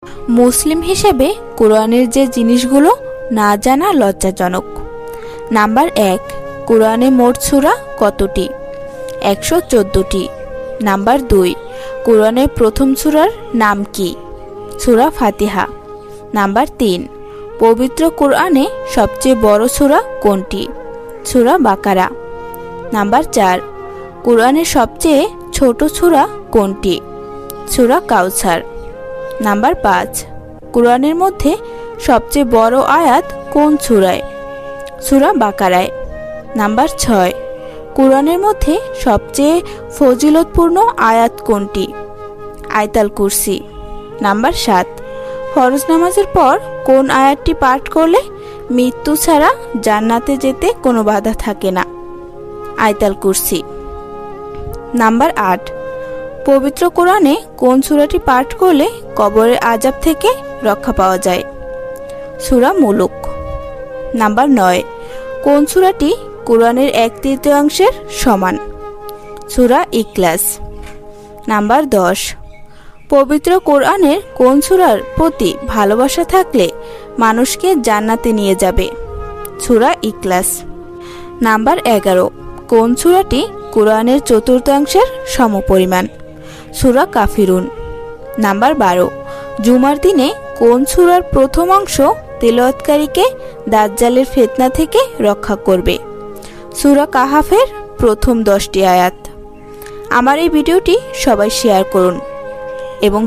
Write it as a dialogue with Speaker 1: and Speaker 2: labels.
Speaker 1: মুসলিম হিসেবে কোরআনের যে জিনিসগুলো না জানা লজ্জাজনক। নাম্বার 1, কোরআনে মোট সূরা কতটি? 114টি। নাম্বার 2, কোরআনের প্রথম সূরার নাম কি? সূরা ফাতিহা। নাম্বার 3, পবিত্র কোরআনে সবচেয়ে বড় সূরা কোনটি? সূরা বাকারা। নাম্বার 4, কোরআনের সবচেয়ে ছোট সূরা কোনটি? সূরা কাউসার। নাম্বার 5, কোরআনের মধ্যে সবচেয়ে বড় আয়াত কোন সূরায়? সূরা বাকারায়। নাম্বার 6, কোরআনের মধ্যে সবচেয়ে ফজিলতপূর্ণ আয়াত কোনটি? আয়াতুল কুরসি। নাম্বার 7, ফরজ নামাজের পর কোন আয়াতটি পাঠ করলে মৃত্যু ছাড়া জান্নাতে যেতে কোনো বাধা থাকে না? আয়াতুল কুরসি। নাম্বার 8, পবিত্র কোরআনে কোন সূরাটি পাঠ করলে কবরের আযাব থেকে রক্ষা পাওয়া যায়? সূরা মুলুক। নাম্বার 9, কোন সূরাটি কোরআনের 1/3 সমান? সূরা ইখলাস। নাম্বার 10, পবিত্র কোরআনের কোন সূরার প্রতি ভালোবাসা থাকলে মানুষকে জান্নাতে নিয়ে যাবে? সূরা ইখলাস। নাম্বার 11, কোন সূরাটি কোরআনের 1/4 সমপরিমাণ? সূরা কাফিরুন। নাম্বার 12, জুমার দিনে কোন সূরার প্রথম অংশ তেলাওয়াতকারীকে দাজ্জালের ফিতনা থেকে রক্ষা করবে? সূরা কাহাফের প্রথম 10টি আয়াত। আমার এই ভিডিওটি সবাই শেয়ার করুন এবং